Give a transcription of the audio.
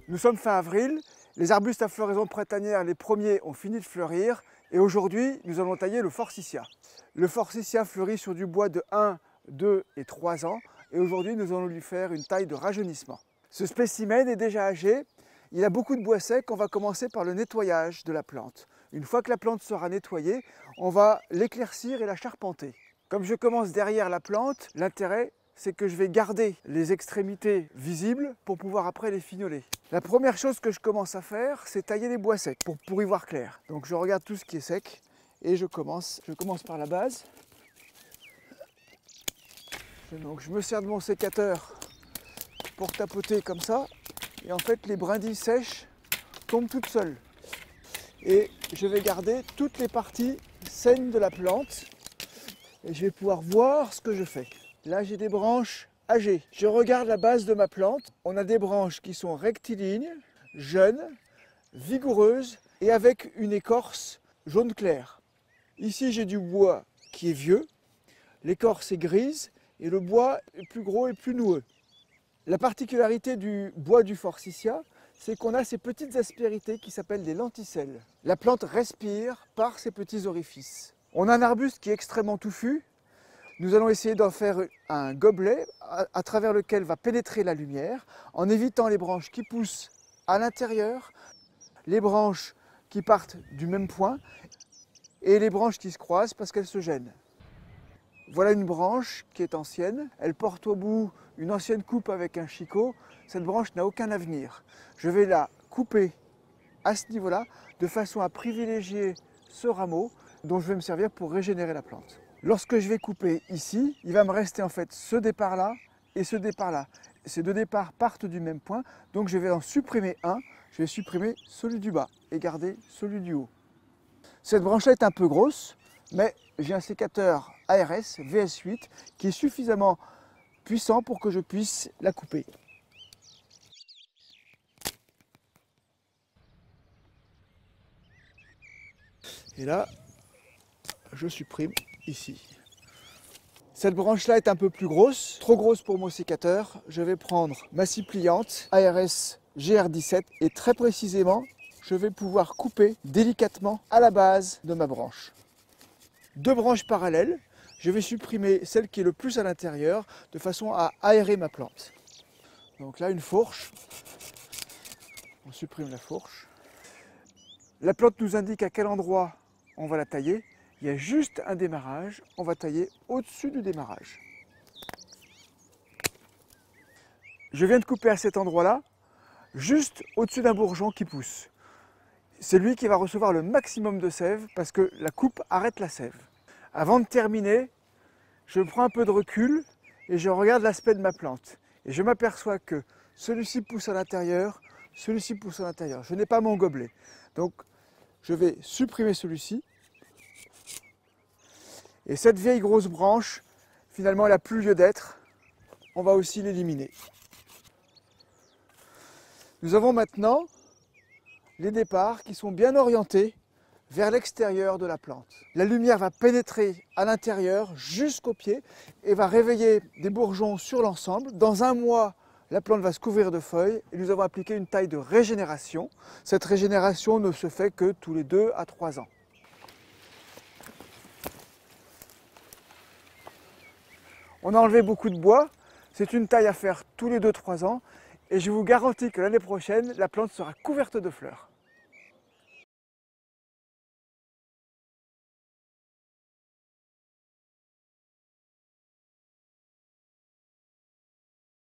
Nous sommes fin avril, les arbustes à floraison printanière, les premiers ont fini de fleurir et aujourd'hui nous allons tailler le forsythia. Le forsythia fleurit sur du bois de 1, 2 et 3 ans et aujourd'hui nous allons lui faire une taille de rajeunissement. Ce spécimen est déjà âgé, il a beaucoup de bois sec, on va commencer par le nettoyage de la plante. Une fois que la plante sera nettoyée, on va l'éclaircir et la charpenter. Comme je commence derrière la plante, l'intérêt c'est que je vais garder les extrémités visibles pour pouvoir après les fignoler. La première chose que je commence à faire, c'est tailler les bois secs pour y voir clair. Donc je regarde tout ce qui est sec et je commence par la base. Donc je me sers de mon sécateur pour tapoter comme ça. Et en fait, les brindilles sèches tombent toutes seules. Et je vais garder toutes les parties saines de la plante. Et je vais pouvoir voir ce que je fais. Là, j'ai des branches âgées. Je regarde la base de ma plante. On a des branches qui sont rectilignes, jeunes, vigoureuses et avec une écorce jaune clair. Ici, j'ai du bois qui est vieux. L'écorce est grise et le bois est plus gros et plus noueux. La particularité du bois du forsythia, c'est qu'on a ces petites aspérités qui s'appellent des lenticelles. La plante respire par ces petits orifices. On a un arbuste qui est extrêmement touffu. Nous allons essayer d'en faire un gobelet à travers lequel va pénétrer la lumière en évitant les branches qui poussent à l'intérieur, les branches qui partent du même point et les branches qui se croisent parce qu'elles se gênent. Voilà une branche qui est ancienne, elle porte au bout une ancienne coupe avec un chicot. Cette branche n'a aucun avenir. Je vais la couper à ce niveau-là de façon à privilégier ce rameau dont je vais me servir pour régénérer la plante. Lorsque je vais couper ici, il va me rester en fait ce départ-là et ce départ-là. Ces deux départs partent du même point, donc je vais en supprimer un. Je vais supprimer celui du bas et garder celui du haut. Cette branche-là est un peu grosse, mais j'ai un sécateur ARS VS8 qui est suffisamment puissant pour que je puisse la couper. Et là, je supprime ici. Cette branche-là est un peu plus grosse, trop grosse pour mon sécateur. Je vais prendre ma scie pliante ARS GR17 et très précisément, je vais pouvoir couper délicatement à la base de ma branche. Deux branches parallèles, je vais supprimer celle qui est le plus à l'intérieur de façon à aérer ma plante. Donc là, une fourche, on supprime la fourche. La plante nous indique à quel endroit on va la tailler. Il y a juste un démarrage, on va tailler au-dessus du démarrage. Je viens de couper à cet endroit-là, juste au-dessus d'un bourgeon qui pousse. C'est lui qui va recevoir le maximum de sève parce que la coupe arrête la sève. Avant de terminer, je prends un peu de recul et je regarde l'aspect de ma plante. Et je m'aperçois que celui-ci pousse à l'intérieur, celui-ci pousse à l'intérieur. Je n'ai pas mon gobelet. Donc je vais supprimer celui-ci. Et cette vieille grosse branche, finalement, elle n'a plus lieu d'être. On va aussi l'éliminer. Nous avons maintenant les départs qui sont bien orientés vers l'extérieur de la plante. La lumière va pénétrer à l'intérieur jusqu'au pied et va réveiller des bourgeons sur l'ensemble. Dans un mois, la plante va se couvrir de feuilles et nous avons appliqué une taille de régénération. Cette régénération ne se fait que tous les 2 à 3 ans. On a enlevé beaucoup de bois, c'est une taille à faire tous les 2-3 ans et je vous garantis que l'année prochaine, la plante sera couverte de fleurs.